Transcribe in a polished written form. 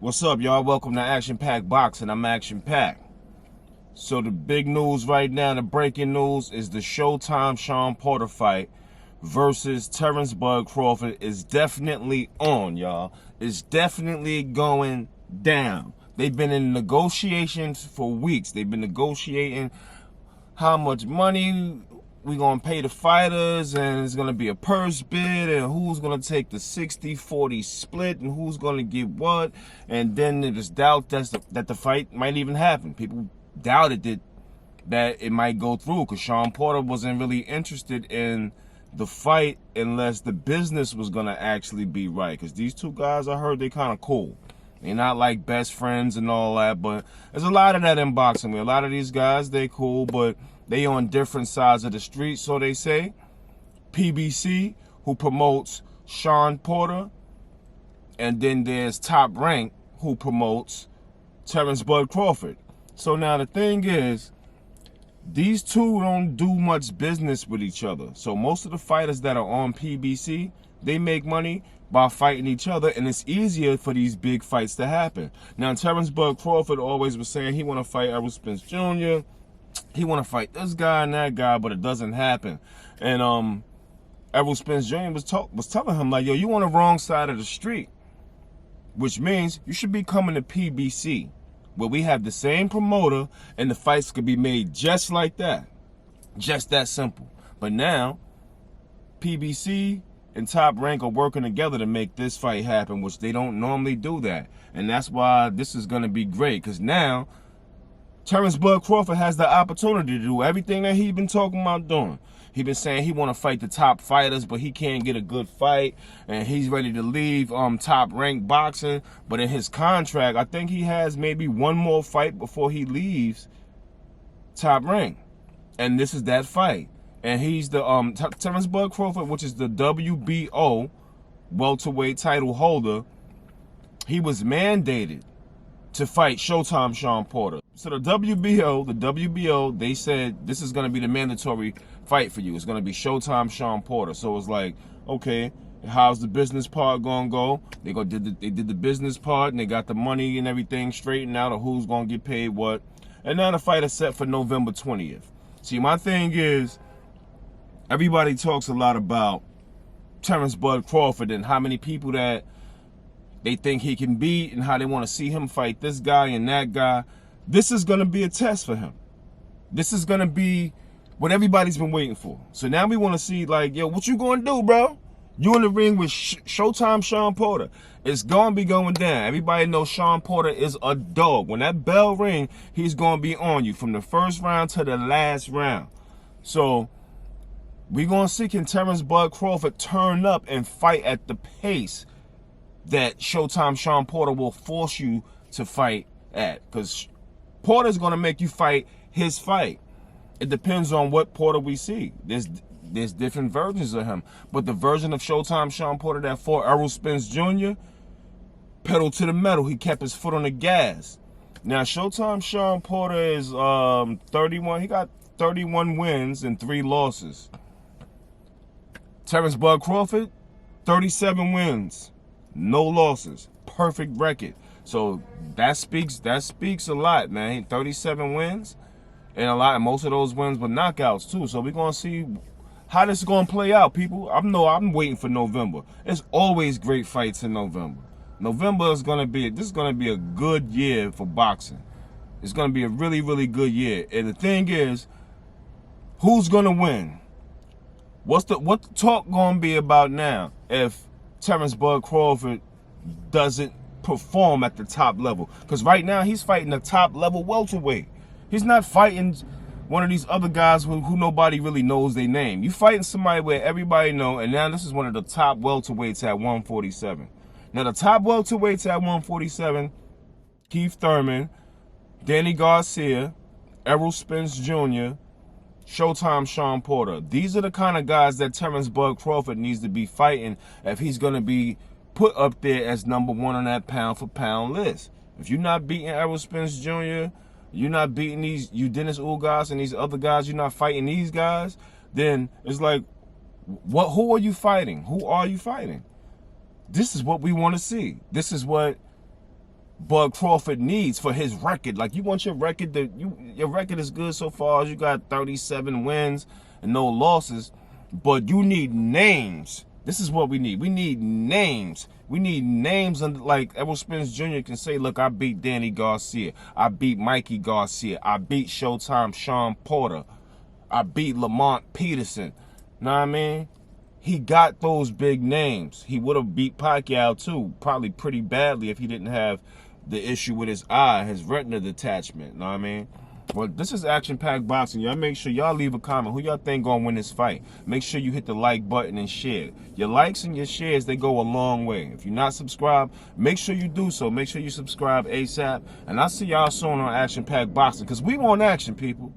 What's up, y'all? Welcome to Action Pack Boxing. I'm Action Pack. So the big news right now, the breaking news, is the Showtime Shawn Porter fight versus Terrance Crawford is definitely on, y'all. It's definitely going down. They've been in negotiations for weeks. They've been negotiating how much money we gonna pay the fighters, and it's gonna be a purse bid, and who's gonna take the 60-40 split, and who's gonna get what. And then there's doubt that the fight might even happen. People doubted that it might go through because Shawn Porter wasn't really interested in the fight unless the business was gonna actually be right. Because these two guys, I heard, they kind of cool. They're not like best friends and all that, but there's a lot of that in boxing. A lot of these guys, they cool, but they on different sides of the street, so they say. PBC, who promotes Shawn Porter, and then there's Top Rank, who promotes Terrance Crawford. So now the thing is, these two don't do much business with each other. So most of the fighters that are on PBC, they make money by fighting each other, and it's easier for these big fights to happen. Now, Terrance Crawford always was saying he want to fight Errol Spence Jr., he want to fight this guy and that guy, but it doesn't happen. And Errol Spence Jr. was telling him, like, yo, you on the wrong side of the street, which means you should be coming to PBC, where we have the same promoter, and the fights could be made just like that. Just that simple. But now, PBC and Top Rank are working together to make this fight happen, which they don't normally do that. And that's why this is going to be great, because now Terrance Crawford has the opportunity to do everything that he's been talking about doing. He's been saying he want to fight the top fighters, but he can't get a good fight, and he's ready to leave Top Rank Boxing. But in his contract, I think he has maybe one more fight before he leaves Top Rank, and this is that fight. And he's the Terrance Crawford, which is the WBO welterweight title holder. He was mandated to fight Showtime Shawn Porter. So the WBO, they said this is going to be the mandatory fight for you. It's going to be Showtime Shawn Porter. So it's like, okay, how's the business part going to go? They did the business part, and they got the money and everything straightened out of who's going to get paid what. And now the fight is set for November 20th. See, my thing is, everybody talks a lot about Terrance Crawford and how many people that they think he can beat and how they want to see him fight this guy and that guy. This is going to be a test for him. This is going to be what everybody's been waiting for. So now we want to see, like, yo, what you going to do, bro? You in the ring with Showtime Shawn Porter. It's going to be going down. Everybody knows Shawn Porter is a dog. When that bell ring, he's going to be on you from the first round to the last round. So we're going to see, can Terrance Crawford turn up and fight at the pace that Showtime Shawn Porter will force you to fight at? Because Porter's going to make you fight his fight. It depends on what Porter we see. There's different versions of him. But the version of Showtime Shawn Porter that fought Errol Spence Jr., pedal to the metal. He kept his foot on the gas. Now, Showtime Shawn Porter is 31. He got 31 wins and 3 losses. Terrance Crawford, 37 wins, no losses, perfect record. So that speaks a lot, man. 37 wins, and most of those wins were knockouts too. So we're gonna see how this is gonna play out, people. I'm waiting for November. It's always great fights in November. November is gonna be a good year for boxing. It's gonna be a really, really good year. And the thing is, who's gonna win? What the talk gonna be about now if Terrance Crawford doesn't perform at the top level? Because right now he's fighting the top level welterweight. He's not fighting one of these other guys who nobody really knows their name. You fighting somebody where everybody know, and now this is one of the top welterweights at 147. Now the top welterweights at 147, Keith Thurman, Danny Garcia, Errol Spence Jr., Showtime Shawn Porter. These are the kind of guys that Terrance Crawford needs to be fighting if he's going to be put up there as #1 on that pound-for-pound list. If you're not beating Errol Spence Jr., you're not beating Dennis Ugas and these other guys, you're not fighting these guys, then it's like, who are you fighting? Who are you fighting? This is what we want to see. This is what Bud Crawford needs for his record. Like, you want your record to, your record is good so far as you got 37 wins and no losses, but you need names. This is what we need. We need names. We need names, and like Errol Spence Jr. can say, look, I beat Danny Garcia. I beat Mikey Garcia. I beat Showtime Shawn Porter. I beat Lamont Peterson. Know what I mean? He got those big names. He would have beat Pacquiao too, probably pretty badly if he didn't have the issue with his eye, his retina detachment. Know what I mean? Well, this is action-packed boxing. Y'all make sure y'all leave a comment. Who y'all think gonna win this fight? Make sure you hit the like button and share. Your likes and your shares, they go a long way. If you're not subscribed, make sure you do so. Make sure you subscribe ASAP. And I'll see y'all soon on action-packed boxing, because we want action, people.